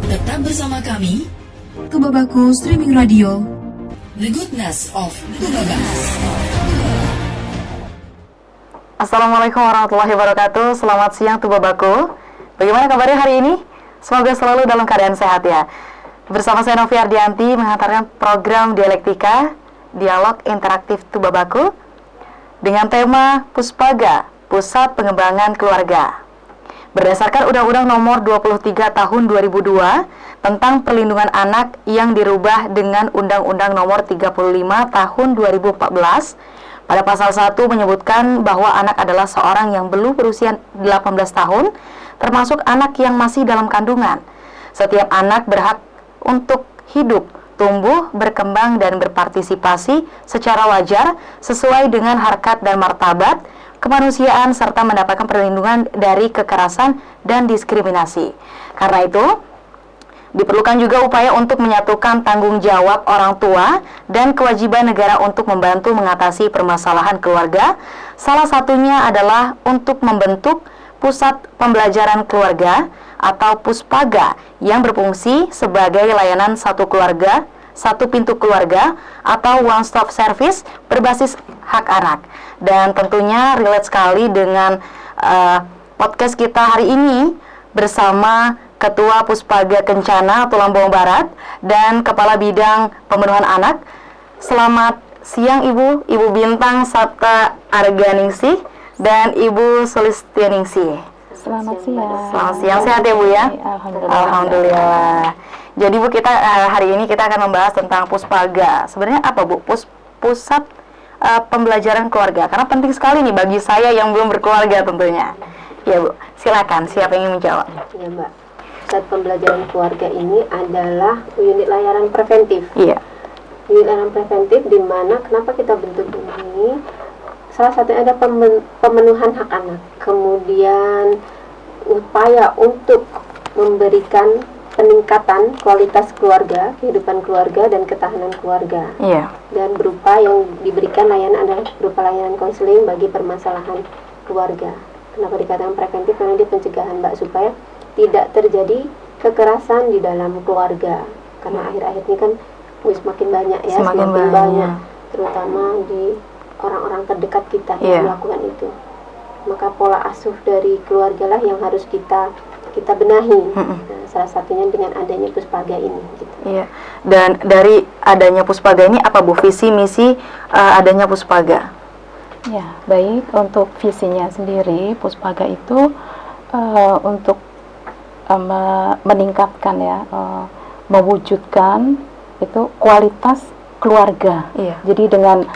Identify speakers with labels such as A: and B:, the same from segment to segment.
A: Tetap bersama kami,
B: Tubabaku Streaming Radio.
A: The Goodness of Tubaba.
C: Assalamualaikum warahmatullahi wabarakatuh. Selamat siang Tubabaku. Bagaimana kabarnya hari ini? Semoga selalu dalam keadaan sehat ya. Bersama saya Novi Ardianti mengantarkan program Dialektika, Dialog Interaktif Tubabaku dengan tema Puspaga, Pusat Pengembangan Keluarga. Berdasarkan Undang-Undang Nomor 23 Tahun 2002 tentang Perlindungan Anak yang dirubah dengan Undang-Undang Nomor 35 Tahun 2014, pada pasal 1 menyebutkan bahwa anak adalah seorang yang belum berusia 18 tahun, termasuk anak yang masih dalam kandungan. Setiap anak berhak untuk hidup, tumbuh, berkembang, dan berpartisipasi secara wajar sesuai dengan harkat dan martabat kemanusiaan serta mendapatkan perlindungan dari kekerasan dan diskriminasi. Karena itu, diperlukan juga upaya untuk menyatukan tanggung jawab orang tua dan kewajiban negara untuk membantu mengatasi permasalahan keluarga. Salah satunya adalah untuk membentuk Pusat Pembelajaran Keluarga atau Puspaga yang berfungsi sebagai layanan satu keluarga, satu pintu keluarga atau one stop service berbasis hak anak. Dan tentunya relate sekali dengan podcast kita hari ini bersama Ketua Puspaga Kencana atau Lampung Barat dan Kepala Bidang Pemenuhan Anak. Selamat siang Ibu Bintang Sapta Arganingsih dan Ibu Sulistianingsih.
D: Selamat siang.
C: Selamat siang, sehat ya Bu ya? Alhamdulillah. Jadi Bu, kita hari ini kita akan membahas tentang Puspaga. Sebenarnya apa Bu? Pusat Pembelajaran Keluarga. Karena penting sekali nih bagi saya yang belum berkeluarga tentunya. Ya Bu, silakan. Siapa yang ingin menjawab?
D: Ya Mbak. Pusat Pembelajaran Keluarga ini adalah unit layanan preventif.
C: Iya.
D: Unit layanan preventif di mana kenapa kita bentuk ini? Salah satunya ada pemenuhan hak anak. Kemudian upaya untuk memberikan peningkatan kualitas keluarga, kehidupan keluarga, dan ketahanan keluarga.
C: Iya.
D: Dan berupa yang diberikan layanan adalah berupa layanan konseling bagi permasalahan keluarga. Kenapa dikatakan preventif? Karena dia pencegahan Mbak, supaya tidak terjadi kekerasan di dalam keluarga. Karena akhir-akhir ini kan semakin banyak ya, semakin banyak. Terutama di orang-orang terdekat kita yang melakukan itu. Maka pola asuh dari keluarga lah yang harus kita benahi. Nah, salah satunya dengan adanya Puspaga ini gitu.
C: Iya. Dan dari adanya Puspaga ini apa Bu visi misi adanya Puspaga?
E: Ya, baik. Untuk visinya sendiri Puspaga itu untuk meningkatkan ya, mewujudkan itu kualitas keluarga.
C: Iya.
E: Jadi dengan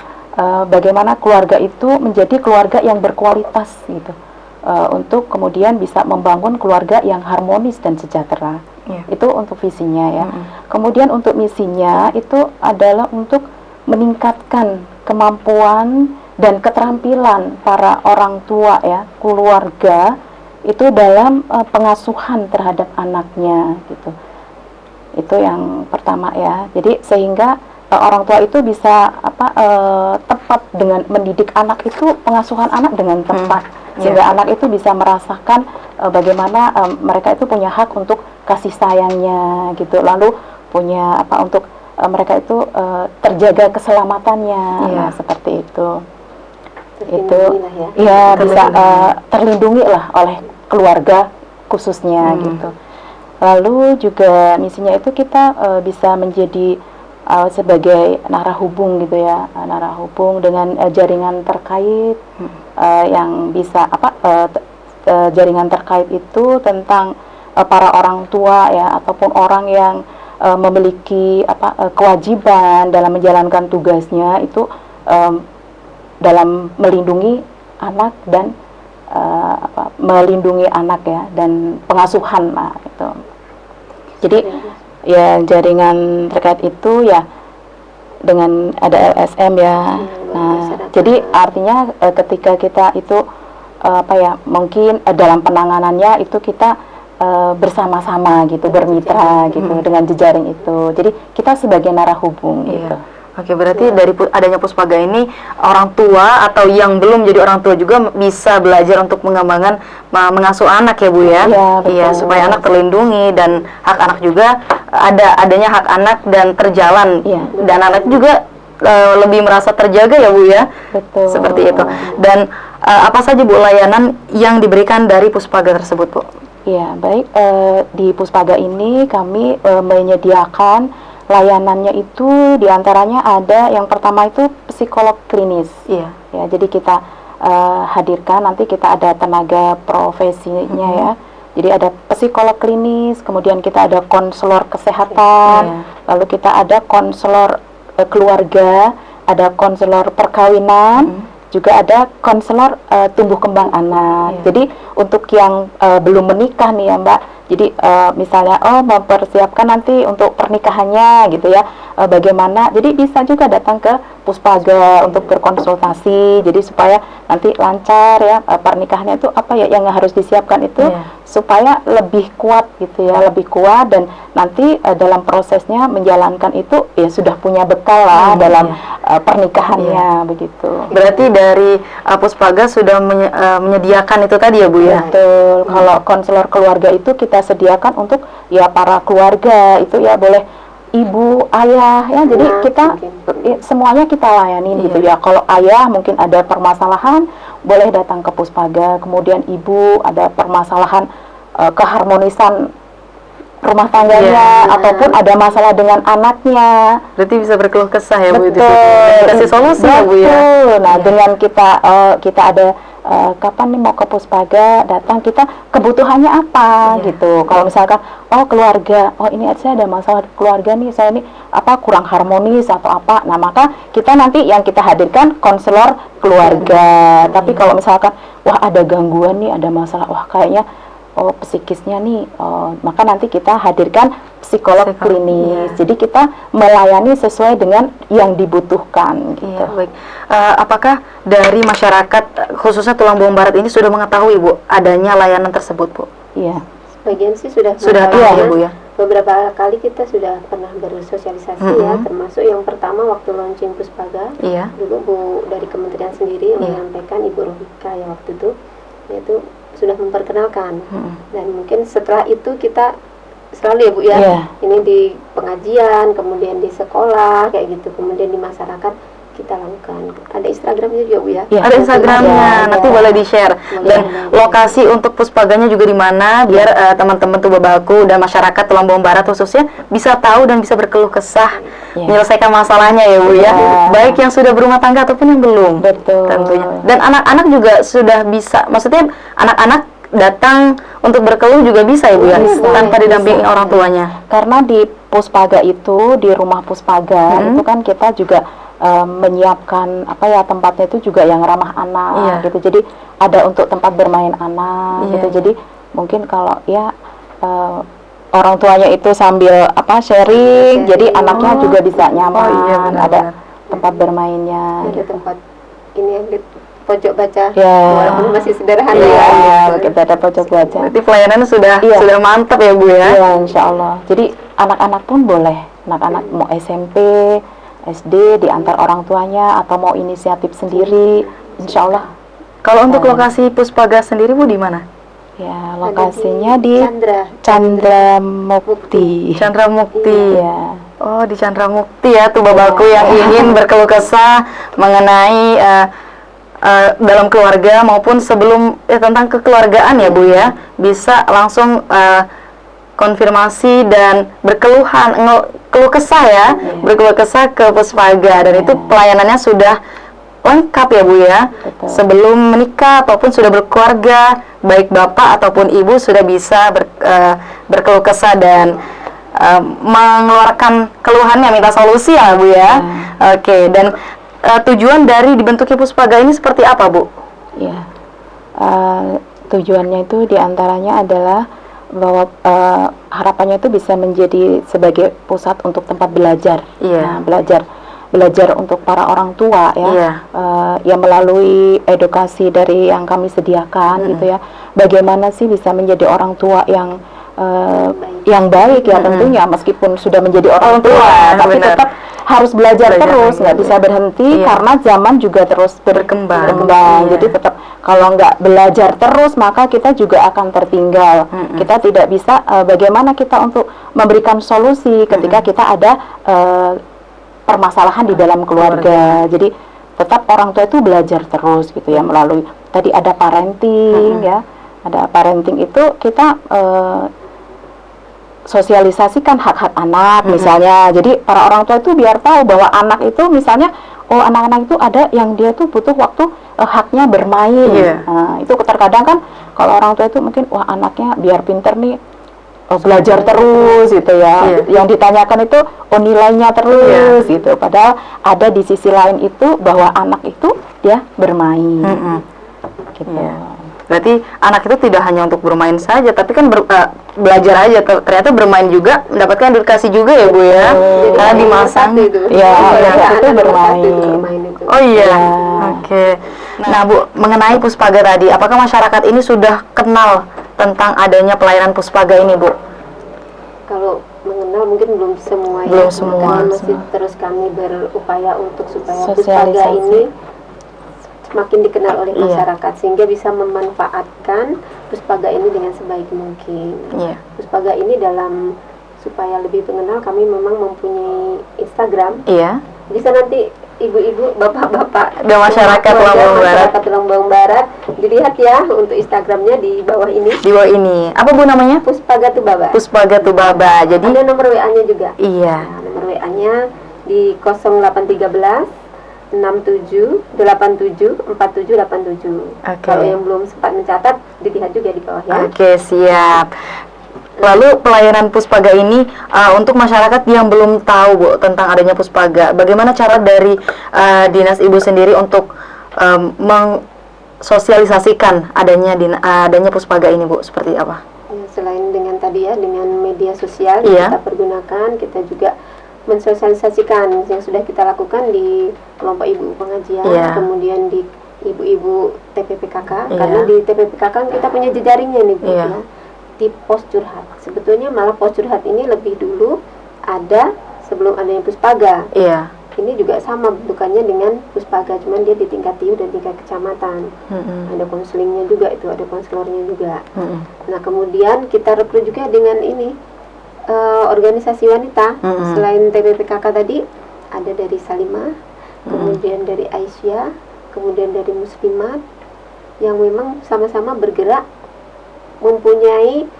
E: bagaimana keluarga itu menjadi keluarga yang berkualitas gitu. Untuk kemudian bisa membangun keluarga yang harmonis dan sejahtera. Itu untuk visinya ya. Kemudian untuk misinya itu adalah untuk meningkatkan kemampuan dan keterampilan para orang tua ya, keluarga itu dalam pengasuhan terhadap anaknya gitu. Itu yang pertama ya. Jadi sehingga orang tua itu bisa tepat dengan mendidik anak itu, pengasuhan anak dengan tepat. Sehingga anak itu bisa merasakan bagaimana mereka itu punya hak untuk kasih sayangnya gitu, lalu punya untuk mereka itu terjaga keselamatannya. Nah, seperti itu. Itu ya bisa terlindungi lah oleh keluarga khususnya gitu. Lalu juga misinya itu kita bisa menjadi sebagai narahubung gitu ya, narahubung dengan jaringan terkait yang bisa jaringan terkait itu tentang para orang tua ya, ataupun orang yang memiliki kewajiban dalam menjalankan tugasnya itu dalam melindungi anak dan melindungi anak ya, dan pengasuhan lah itu. Jadi ya jaringan terkait itu ya dengan ada LSM ya. Nah, jadi artinya ketika kita itu mungkin dalam penanganannya itu kita bersama-sama gitu, bermitra gitu dengan jejaring itu. Jadi kita sebagai narahubung gitu.
C: Oke, berarti dari adanya Puspaga ini orang tua atau yang belum jadi orang tua juga bisa belajar untuk mengembangkan mengasuh anak ya Bu ya.
E: Iya, betul.
C: Iya, supaya anak terlindungi dan hak anak juga adanya hak anak dan terjalan.
E: Iya.
C: Dan anak juga lebih merasa terjaga ya Bu ya.
E: Betul.
C: Seperti itu. Dan apa saja Bu layanan yang diberikan dari Puspaga tersebut Bu?
E: Iya, baik. Di Puspaga ini kami menyediakan layanannya itu diantaranya ada yang pertama itu psikolog klinis.
C: Iya.
E: Ya, jadi kita hadirkan, nanti kita ada tenaga profesinya ya. Jadi ada psikolog klinis, kemudian kita ada konselor kesehatan, lalu kita ada konselor keluarga, ada konselor perkawinan, juga ada konselor tumbuh kembang anak. Jadi untuk yang belum menikah nih ya Mbak, jadi misalnya mempersiapkan nanti untuk pernikahannya gitu ya, bagaimana, jadi bisa juga datang ke Puspaga untuk berkonsultasi, jadi supaya nanti lancar ya pernikahannya itu apa ya yang harus disiapkan itu supaya lebih kuat gitu ya, lebih kuat, dan nanti dalam prosesnya menjalankan itu ya sudah punya bekal lah dalam pernikahannya begitu.
C: Berarti dari Puspaga sudah menyediakan itu tadi ya Bu ya?
E: Betul. Kalau konselor keluarga itu kita sediakan untuk ya para keluarga itu ya, boleh ibu, ayah ya, jadi kita semuanya kita layani gitu ya. Kalau ayah mungkin ada permasalahan, boleh datang ke Puspaga. Kemudian ibu ada permasalahan keharmonisan rumah tangganya, ataupun ada masalah dengan anaknya,
C: berarti bisa berkeluh kesah ya Bu?
E: Betul.
C: Kasih solusi ya Bu ya?
E: Nah dengan kita ada kapan nih mau ke Puspaga, datang, kita kebutuhannya apa gitu. Kalau misalkan keluarga, ini saya ada masalah keluarga nih, saya ini kurang harmonis atau apa, nah maka kita nanti yang kita hadirkan konselor keluarga. Tapi kalau misalkan ada gangguan nih, ada masalah, kayaknya psikisnya nih, maka nanti kita hadirkan psikolog klinis. Jadi kita melayani sesuai dengan yang dibutuhkan gitu.
C: Iya, baik. Apakah dari masyarakat khususnya Tulang Bawang Barat ini sudah mengetahui Bu adanya layanan tersebut Bu?
E: Iya.
D: Sebagian sih sudah
C: tahu ya Bu ya.
D: Beberapa kali kita sudah pernah bersosialisasi ya, termasuk yang pertama waktu launching Puspaga.
C: Iya.
D: Dulu Bu dari kementerian sendiri menyampaikan, Ibu Rohika ya waktu itu, yaitu sudah memperkenalkan. Dan mungkin setelah itu kita selalu ya Bu ya, ini di pengajian, kemudian di sekolah kayak gitu, kemudian di masyarakat kita lakukan. Ada Instagramnya juga Bu ya?
C: Ada Instagramnya, nanti boleh di-share. Dan lokasi untuk Puspaganya juga di mana, biar teman-teman Tuba Baku dan masyarakat Tulang Bawang Barat khususnya bisa tahu dan bisa berkeluh kesah, menyelesaikan masalahnya ya Bu ya. Baik yang sudah berumah tangga ataupun yang belum.
E: Betul.
C: Tentunya. Dan anak-anak juga sudah bisa, maksudnya anak-anak datang untuk berkeluh juga bisa ya Bu ya, tanpa didampingi orang tuanya.
E: Karena di Puspaga itu, di rumah Puspaga itu kan kita juga menyiapkan tempatnya itu juga yang ramah anak gitu. Jadi ada untuk tempat bermain anak gitu. Jadi mungkin kalau orang tuanya itu sambil sharing, jadi anaknya juga bisa nyaman. Ada tempat bermainnya.
D: Ada tempat ini yang di pojok baca.
E: Walaupun
D: masih sederhana
E: kita ada pojok baca.
C: Berarti pelayanannya sudah mantap ya Bu ya?
E: Iya, insya Allah. Jadi anak-anak pun boleh, anak-anak mau SMP, SD, diantar orang tuanya, atau mau inisiatif sendiri, insya Allah.
C: Kalau untuk lokasi Puspaga sendiri Bu di mana?
E: Ya, lokasinya di
D: Chandra
E: Mukti.
C: Chandra Mukti.
E: Iya.
C: Oh, di Chandra Mukti ya, Tuba Baku yang ingin berkeluh kesah mengenai dalam keluarga maupun sebelum tentang kekeluargaan ya Bu ya, bisa langsung konfirmasi dan keluh kesah ya, berkeluh kesah ke Puspaga, dan itu pelayanannya sudah lengkap ya Bu ya.
E: Betul.
C: Sebelum menikah ataupun sudah berkeluarga, baik bapak ataupun ibu sudah bisa berkeluh kesah dan mengeluarkan keluhannya, minta solusi ya Bu ya. Oke, dan tujuan dari dibentuknya Puspaga ini seperti apa Bu?
E: Ya, tujuannya itu diantaranya adalah bahwa harapannya itu bisa menjadi sebagai pusat untuk tempat belajar. Nah, belajar untuk para orang tua ya, yang melalui edukasi dari yang kami sediakan gitu ya. Bagaimana sih bisa menjadi orang tua yang baik ya, tentunya meskipun sudah menjadi orang tua, tapi tetap harus belajar
C: Belajar
E: terus,
C: lagi.
E: nggak bisa berhenti
C: Iya.
E: karena zaman juga terus
C: Berkembang. Iya.
E: Jadi tetap kalau nggak belajar terus maka kita juga akan tertinggal. Kita tidak bisa bagaimana kita untuk memberikan solusi ketika kita ada permasalahan di dalam keluarga. Jadi tetap orang tua itu belajar terus gitu ya, melalui tadi ada parenting ya. Ada parenting itu kita sosialisasikan hak-hak anak misalnya. Jadi para orang tua itu biar tahu bahwa anak itu misalnya anak-anak itu ada yang dia tuh butuh waktu haknya bermain. Nah, itu terkadang kan kalau orang tua itu mungkin anaknya biar pinter nih belajar terus gitu ya. Yang ditanyakan itu nilainya terus gitu. Padahal ada di sisi lain itu bahwa anak itu dia bermain. Gitu.
C: Berarti anak itu tidak hanya untuk bermain saja, tapi kan belajar aja. Ternyata bermain juga mendapatkan edukasi juga ya Bu ya. Karena dimasang
D: itu.
E: Ya, itu bermain.
D: Itu.
C: Oh iya. Oke. Nah Bu, mengenai Puspaga tadi, apakah masyarakat ini sudah kenal tentang adanya pelayanan Puspaga ini Bu?
D: Kalau mengenal mungkin belum semua ya.
C: Belum semua.
D: Makanya masih terus kami berupaya untuk supaya Puspaga
E: Sosialisasi.
D: ini semakin dikenal oleh masyarakat sehingga bisa memanfaatkan Puspaga ini dengan sebaik mungkin. Puspaga ini dalam supaya lebih mengenal kami memang mempunyai Instagram. Bisa nanti ibu-ibu, bapak-bapak
C: Dan masyarakat Lampung Barat.
D: masyarakat Lampung Barat dilihat ya untuk Instagramnya di bawah ini.
C: Di bawah ini. Apa Bu namanya?
D: Puspaga Tubaba.
C: Puspaga Tubaba. Jadi
D: Ada nomor WA-nya juga.
C: iya.
D: Nah, nomor WA-nya di 0813 67 87 47 87.
C: Oke.
D: Kalau yang belum sempat mencatat dilihat juga di bawah ya.
C: Oke, siap. Lalu pelayanan Puspaga ini untuk masyarakat yang belum tahu Bu tentang adanya Puspaga, bagaimana cara dari Dinas Ibu sendiri untuk mensosialisasikan adanya Puspaga ini Bu, seperti apa?
D: Ya, selain dengan tadi ya dengan media sosial
C: Iya.
D: kita pergunakan, kita juga mensosialisasikan yang sudah kita lakukan di kelompok ibu pengajian,
C: Iya.
D: kemudian di ibu-ibu TPPKK,
C: Iya.
D: karena di TPPKK kita punya jejaringnya nih Bu
C: Iya.
D: ya, di pos curhat. Sebetulnya malah pos curhat ini lebih dulu ada sebelum adanya Puspaga.
C: Iya.
D: Ini juga sama bentukannya dengan Puspaga, cuman dia di tingkat TIU dan tingkat kecamatan. Ada konselingnya juga, itu ada konselornya juga. Nah kemudian kita rekrut juga dengan ini organisasi wanita. Selain TPPKK tadi ada dari Salimah, kemudian dari Aisyah, kemudian dari Muslimat yang memang sama-sama bergerak mempunyai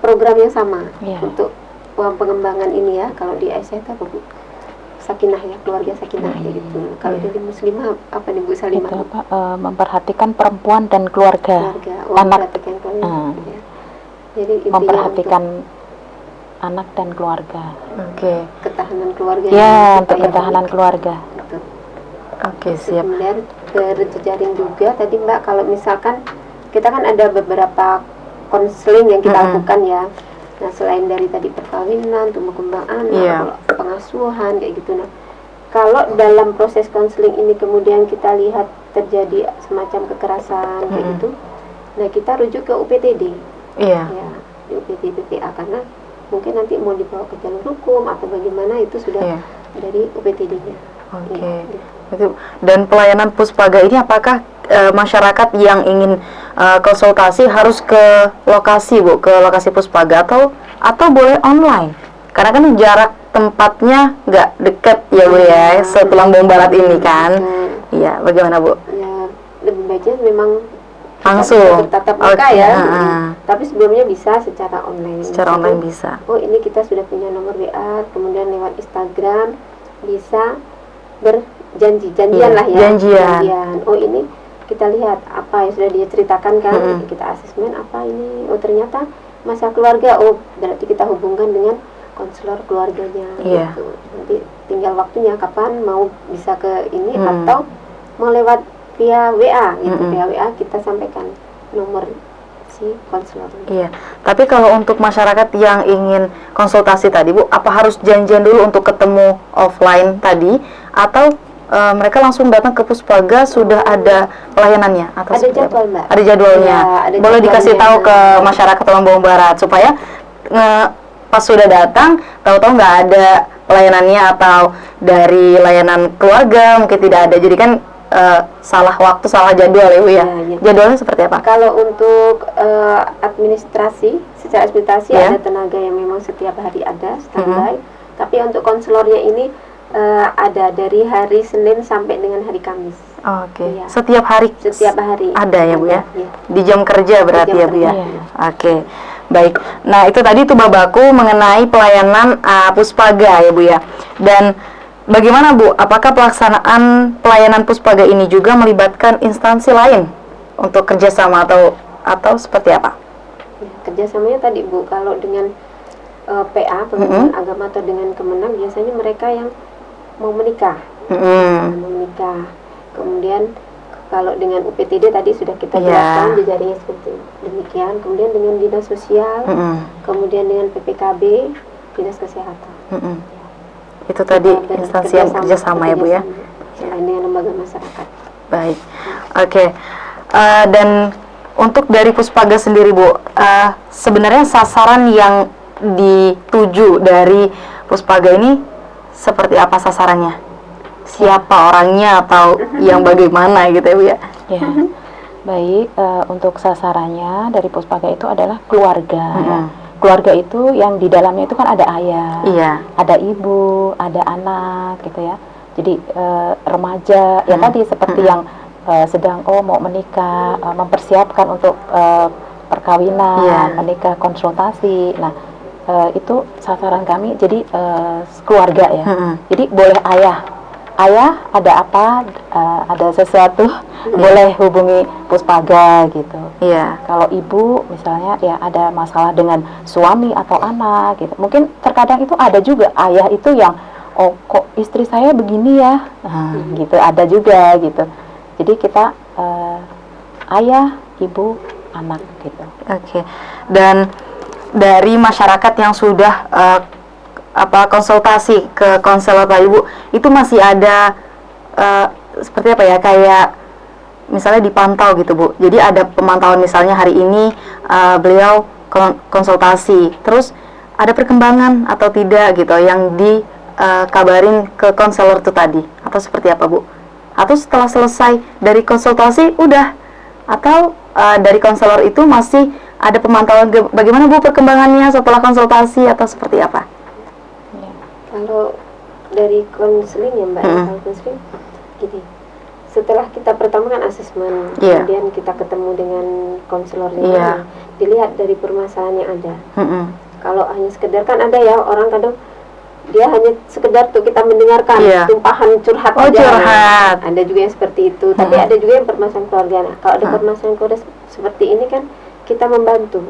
D: program yang sama untuk pengembangan ini ya. Kalau di Aisyah itu apa Bu? Sakinah ya, keluarga Sakinah ya gitu. Kalau dari Muslimah apa nih Bu Salimah?
E: Itu memperhatikan perempuan dan keluarga. Anak.
D: Memperhatikan keluarga. Ya. Jadi intinya
E: Memperhatikan anak dan keluarga.
C: Oke.
D: ketahanan keluarga.
E: Ya, untuk ketahanan keluarga.
D: Gitu.
C: Oke, siap.
D: Kemudian berjejaring juga tadi Mbak, kalau misalkan kita kan ada beberapa konseling yang kita lakukan ya. Nah selain dari tadi perkawinan, tumbuh kembang anak, pengasuhan kayak gitu. Nah kalau dalam proses konseling ini kemudian kita lihat terjadi semacam kekerasan kayak gitu, nah kita rujuk ke UPTD.
C: Iya.
D: Ya, di UPTD PPA karena mungkin nanti mau dibawa ke jalur hukum atau bagaimana itu sudah dari UPTD-nya.
C: Oke. Dan pelayanan Puspaga ini apakah masyarakat yang ingin konsultasi harus ke lokasi Bu, ke lokasi Puspaga atau boleh online? Karena kan jarak tempatnya nggak dekat ya Bu ya, sepulang Lampung Barat ini kan. Iya, bagaimana Bu?
D: Ya lebih baiknya memang
C: Langsung
D: bertatap muka
C: Oke,
D: ya. Tapi sebelumnya bisa secara online.
C: Secara online bisa.
D: Oh ini kita sudah punya nomor WA, kemudian lewat Instagram bisa janjian lah ya.
C: Janjian.
D: Oh ini kita lihat apa yang sudah dia ceritakan kan, kita asesmen apa ini. Oh ternyata masalah keluarga. Oh berarti kita hubungkan dengan konselor keluarganya.
C: Iya.
D: Gitu. Nanti tinggal waktunya kapan mau bisa ke ini atau mau lewat via WA gitu. Via WA kita sampaikan nomor si konselor.
C: Iya. Tapi kalau untuk masyarakat yang ingin konsultasi tadi Bu, apa harus janjian dulu untuk ketemu offline tadi atau mereka langsung datang ke Puspaga sudah ada pelayanannya atau
D: Ada
C: seperti
D: jadwal
C: apa?
D: Mbak.
C: Ada jadwalnya.
D: Ya, ada
C: Boleh dikasih
D: jadwalnya.
C: tahu ke masyarakat Lampung Barat supaya pas sudah datang tahu-tahu nggak ada pelayanannya atau dari layanan keluarga mungkin tidak ada, jadi kan salah waktu, salah jadwal ya Bu ya. Jadwalnya seperti apa?
D: Kalau untuk administrasi, secara administrasi
C: Ya.
D: ada tenaga yang memang setiap hari ada standby. Tapi untuk konselornya ini ada dari hari Senin sampai dengan hari Kamis.
C: Oke.
D: Iya.
C: Setiap hari ada ya Bu ya?
D: Iya.
C: Di jam kerja berarti
D: Di jam
C: ya Bu ya?
E: kerja.
C: Oke. Baik. Nah, itu tadi Baku mengenai pelayanan Puspaga ya Bu ya. Dan bagaimana Bu, apakah pelaksanaan pelayanan Puspaga ini juga melibatkan instansi lain untuk kerjasama atau seperti apa?
D: Ya, kerjasamanya tadi Bu, kalau dengan PA, Pengadilan Agama atau dengan Kemenang, biasanya mereka yang mau menikah. Mau menikah. Kemudian kalau dengan UPTD tadi sudah kita jelaskan jejaringnya seperti demikian. Kemudian dengan dinas sosial, kemudian dengan PPKB, dinas kesehatan.
C: Itu tadi instansi yang kerjasama ya Bu ya?
D: Selain dengan lembaga masyarakat.
C: Baik. Oke. Dan untuk dari Puspaga sendiri Bu, sebenarnya sasaran yang dituju dari Puspaga ini seperti apa sasarannya? Siapa orangnya atau yang bagaimana gitu ya Bu ya?
E: Ya. Baik, untuk sasarannya dari Puspaga itu adalah keluarga. Ya. Keluarga itu yang di dalamnya itu kan ada ayah, ada ibu, ada anak gitu ya. Jadi remaja ya tadi seperti yang sedang mau menikah, mempersiapkan untuk perkawinan, menikah, konsultasi. Nah, itu sasaran kami jadi keluarga ya. Jadi boleh ayah ada apa, ada sesuatu, boleh hubungi Puspaga gitu.
C: Iya.
E: Kalau ibu misalnya ya ada masalah dengan suami atau anak gitu. Mungkin terkadang itu ada juga ayah itu yang kok istri saya begini ya, gitu ada juga gitu. Jadi kita ayah, ibu, anak gitu.
C: Oke. Dan dari masyarakat yang sudah konsultasi ke konselor tadi Bu, itu masih ada seperti apa ya, kayak misalnya dipantau gitu Bu. Jadi ada pemantauan, misalnya hari ini beliau konsultasi, terus ada perkembangan atau tidak gitu yang dikabarin ke konselor itu tadi, atau seperti apa Bu? Atau setelah selesai dari konsultasi udah, atau dari konselor itu masih ada pemantauan bagaimana Bu perkembangannya setelah konsultasi atau seperti apa?
D: Kalau dari konseling ya Mbak, kalau konseling gini, setelah kita pertama kan asesmen, kemudian kita ketemu dengan konselornya, dilihat dari permasalahan yang ada. Kalau hanya sekedar, kan ada ya orang kadang dia hanya sekedar tuh kita mendengarkan tumpahan curhat aja. Ada juga yang seperti itu, tapi ada juga yang permasalahan keluarga. Nah, kalau ada permasalahan keluarga seperti ini kan kita membantu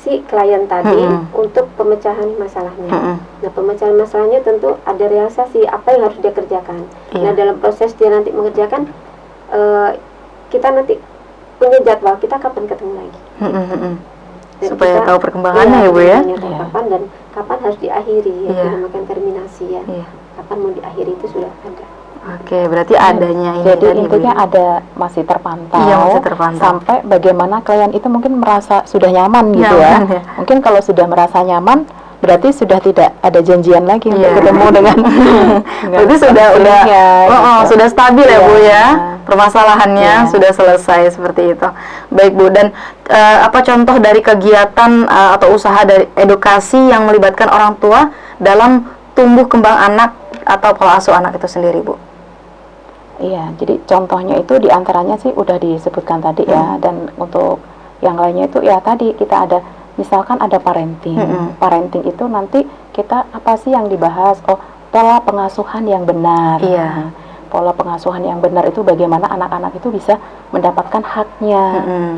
D: si klien tadi untuk pemecahan masalahnya. Nah, pemecahan masalahnya tentu ada realisasi apa yang harus dia kerjakan. Nah, dalam proses dia nanti mengerjakan, kita nanti punya jadwal kita kapan ketemu lagi. Dan
C: supaya tahu perkembangannya ya Bu ya.
D: Kapan dan kapan harus diakhiri, dinamakan terminasi ya. Kapan mau diakhiri itu sudah ada.
C: Oke, berarti adanya ini
E: jadi
C: tadi,
E: intinya
C: Bu.
E: ada masih terpantau,
C: Masih terpantau
E: sampai bagaimana klien itu mungkin merasa sudah nyaman gitu ya. Mungkin kalau sudah merasa nyaman berarti sudah tidak ada janjian lagi untuk ketemu dengan
C: berarti sudah stabil ya Bu ya, permasalahannya sudah selesai seperti itu. Baik Bu, dan apa contoh dari kegiatan atau usaha dari edukasi yang melibatkan orang tua dalam tumbuh kembang anak atau pola asuh anak itu sendiri Bu?
E: Iya, jadi contohnya itu diantaranya sih udah disebutkan tadi ya, dan untuk yang lainnya itu ya tadi kita ada, misalkan ada parenting. Parenting itu nanti kita apa sih yang dibahas? Oh, pola pengasuhan yang benar. Pola pengasuhan yang benar itu bagaimana anak-anak itu bisa mendapatkan haknya.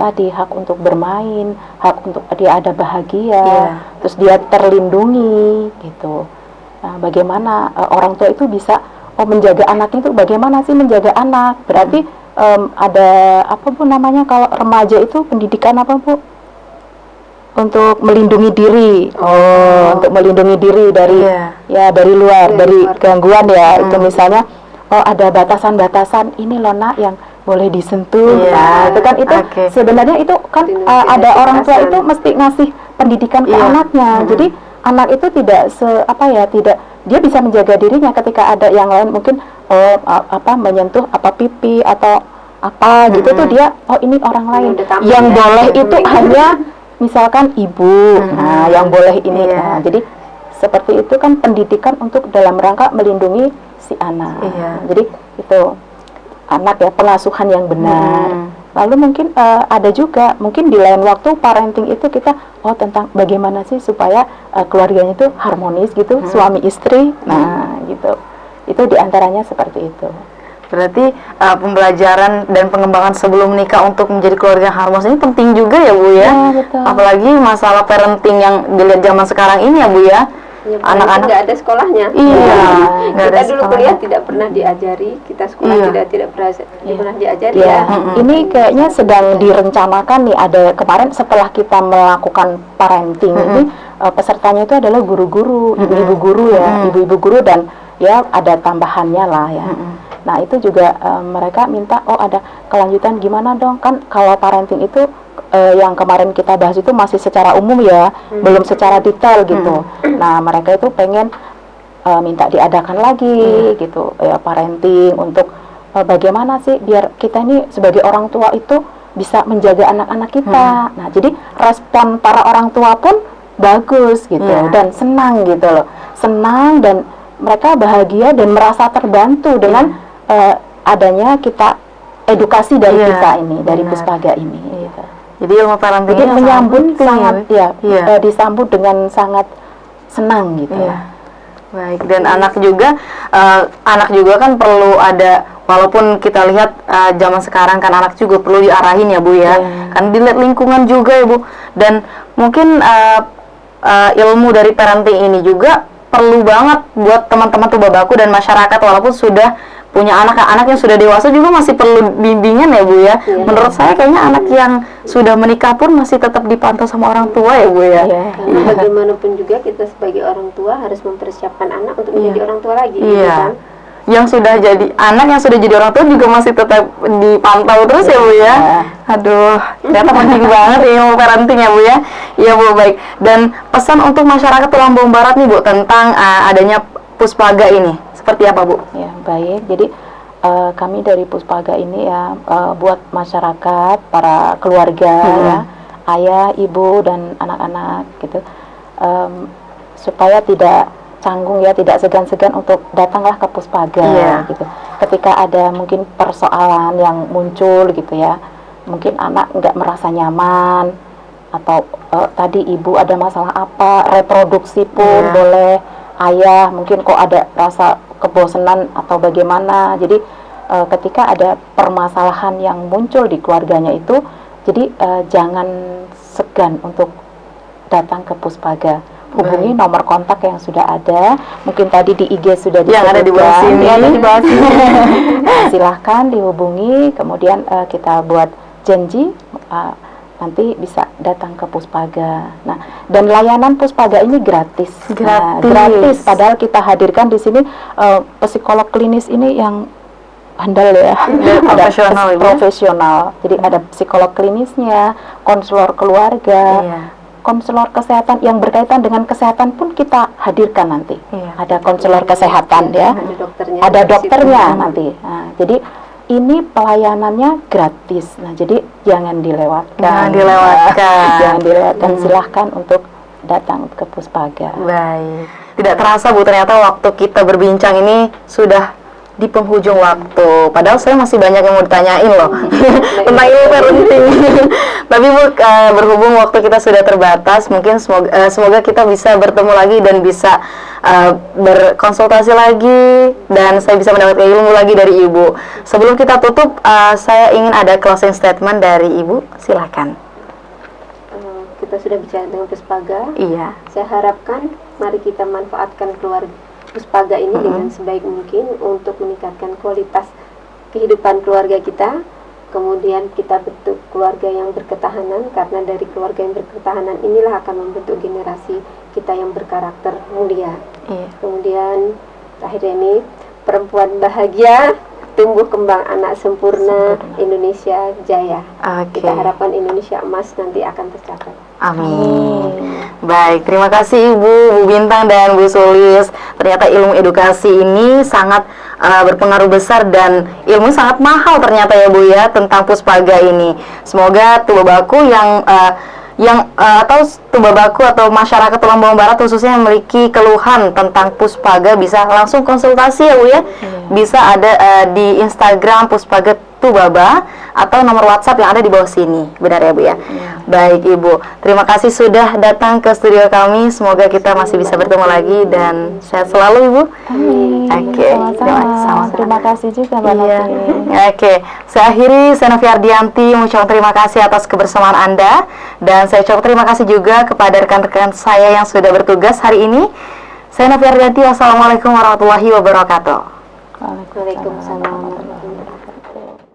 E: Tadi hak untuk bermain, hak untuk dia ada bahagia, terus dia terlindungi gitu. Nah, bagaimana orang tua itu bisa menjaga anaknya itu bagaimana sih menjaga anak? Berarti ada apa Bu namanya kalau remaja itu pendidikan apa Bu? Untuk melindungi diri. Untuk melindungi diri dari dari luar, dari gangguan ya. Itu misalnya ada batasan-batasan ini loh Nak yang boleh disentuh. Nah, itu kan itu sebenarnya itu kan ada orang tua itu mesti ngasih pendidikan ke anaknya. Jadi anak itu tidak tidak dia bisa menjaga dirinya ketika ada yang lain mungkin menyentuh pipi atau gitu tuh dia ini orang lain yang boleh itu hanya misalkan ibu, nah yang boleh ini, nah, jadi seperti itu kan pendidikan untuk dalam rangka melindungi si anak. Jadi itu anak ya pengasuhan yang benar. Lalu mungkin ada juga mungkin di lain waktu parenting itu kita tentang bagaimana sih supaya keluarganya itu harmonis gitu, suami istri, nah gitu. Itu diantaranya seperti itu.
C: Berarti pembelajaran dan pengembangan sebelum nikah untuk menjadi keluarga yang harmonis ini penting juga ya Bu ya.
E: Betul.
C: Apalagi masalah parenting yang dilihat zaman sekarang ini ya Bu ya. Anak-anak
D: nggak ada sekolahnya. Kita dulu kuliah tidak pernah diajari, kita sekolah tidak pernah diajari ya.
E: Ini kayaknya sedang direncanakan nih, ada kemarin setelah kita melakukan parenting ini pesertanya itu adalah guru-guru, ibu-ibu guru ya, ibu-ibu guru dan ya ada tambahannya lah ya. Nah itu juga mereka minta ada kelanjutan gimana dong, kan kalau parenting itu yang kemarin kita bahas itu masih secara umum ya, belum secara detail gitu. Nah mereka itu pengen minta diadakan lagi gitu ya parenting untuk bagaimana sih biar kita ini sebagai orang tua itu bisa menjaga anak-anak kita. Nah jadi respon para orang tua pun bagus gitu dan senang gitu loh, senang dan mereka bahagia dan merasa terbantu dengan adanya kita edukasi dari kita ini, dari Puspaga ini. Gitu.
C: Jadi ilmu parenting ini
E: menyambut sangat disambut dengan sangat senang gitu.
C: Baik, dan anak juga kan perlu ada, walaupun kita lihat zaman sekarang kan anak juga perlu diarahin ya Bu ya. Kan dilihat lingkungan juga ya Bu. Dan mungkin ilmu dari parenting ini juga perlu banget buat teman-teman Tubabaku dan masyarakat, walaupun sudah punya anak yang sudah dewasa juga masih perlu bimbingan ya Bu ya. Menurut saya kayaknya anak yang sudah menikah pun masih tetap dipantau sama orang tua ya Bu ya.
D: Karena bagaimanapun juga kita sebagai orang tua harus mempersiapkan anak untuk menjadi orang tua lagi, gitu kan?
C: Yang sudah jadi anak, yang sudah jadi orang tua juga masih tetap dipantau terus ya Bu ya. Aduh, ternyata penting banget ya ilmu parenting ya Bu ya. Iya Bu, baik. Dan pesan untuk masyarakat Lampung Barat nih Bu tentang adanya Puspaga ini seperti apa Bu?
E: Ya baik, jadi kami dari Puspaga ini ya buat masyarakat, para keluarga ya, ayah, ibu dan anak-anak gitu, supaya tidak canggung ya, tidak segan-segan untuk datanglah ke Puspaga gitu. Ketika ada mungkin persoalan yang muncul gitu ya, mungkin anak nggak merasa nyaman atau tadi ibu ada masalah apa, reproduksi pun boleh, ayah mungkin kok ada rasa kebosanan atau bagaimana. Jadi ketika ada permasalahan yang muncul di keluarganya itu, jadi jangan segan untuk datang ke Puspaga. Hubungi nomor kontak yang sudah ada, mungkin tadi di IG sudah disebutkan,
C: yang ada di bawah sini.
E: Ada di bawah sini. Silahkan dihubungi, kemudian kita buat janji nanti bisa datang ke Puspaga. Nah, dan layanan Puspaga ini gratis. Gratis. Padahal kita hadirkan di sini psikolog klinis ini yang handal ya, profesional. Jadi ada psikolog klinisnya, konselor keluarga, konselor kesehatan yang berkaitan dengan kesehatan pun kita hadirkan nanti. Ada konselor kesehatan ya, ada dokternya nanti. Nah, jadi ini pelayanannya gratis. Nah, jadi jangan dilewatkan. Jangan dilewatkan. Silahkan untuk datang ke Puspaga.
C: Baik. Tidak terasa Bu, ternyata waktu kita berbincang ini sudah di penghujung waktu. Padahal saya masih banyak yang mau ditanyain loh tentang ilmu parenting. Tapi Bu, berhubung waktu kita sudah terbatas, mungkin semoga kita bisa bertemu lagi dan bisa berkonsultasi lagi dan saya bisa mendapatkan ilmu lagi dari Ibu. Sebelum kita tutup, saya ingin ada closing statement dari Ibu. Silakan.
D: Kita sudah bicara dengan Puspaga.
C: Iya.
D: Saya harapkan mari kita manfaatkan keluarga Puspaga ini dengan sebaik mungkin untuk meningkatkan kualitas kehidupan keluarga kita. Kemudian kita bentuk keluarga yang berketahanan, karena dari keluarga yang berketahanan inilah akan membentuk generasi kita yang berkarakter mulia. Kemudian terakhir ini, perempuan bahagia, tumbuh kembang anak sempurna, Indonesia jaya. Kita harapkan Indonesia emas nanti akan tercapai.
C: Amin. Baik, terima kasih Ibu, Bu Bintang dan Bu Sulis. Ternyata ilmu edukasi ini sangat berpengaruh besar dan ilmu sangat mahal ternyata ya Bu ya tentang Puspaga ini. Semoga Tubabaku atau Tubabaku atau masyarakat Lombok Barat khususnya yang memiliki keluhan tentang Puspaga bisa langsung konsultasi ya Bu ya. Bisa ada di Instagram Puspaga Tubaba atau nomor WhatsApp yang ada di bawah sini. Benar ya Bu ya? Baik Ibu, terima kasih sudah datang ke studio kami. Semoga kita masih bisa bertemu lagi dan sehat selalu Ibu.
E: Amin.
C: Oke,
E: Sama-sama. Terima kasih juga Mbak
C: Iya.
E: Novi.
C: Oke, saya akhiri, saya Novi Ardianti mengucapkan terima kasih atas kebersamaan Anda dan saya ucapkan terima kasih juga kepada rekan-rekan saya yang sudah bertugas hari ini. Saya Novi Ardianti, wassalamualaikum warahmatullahi wabarakatuh.
D: Waalaikumsalam.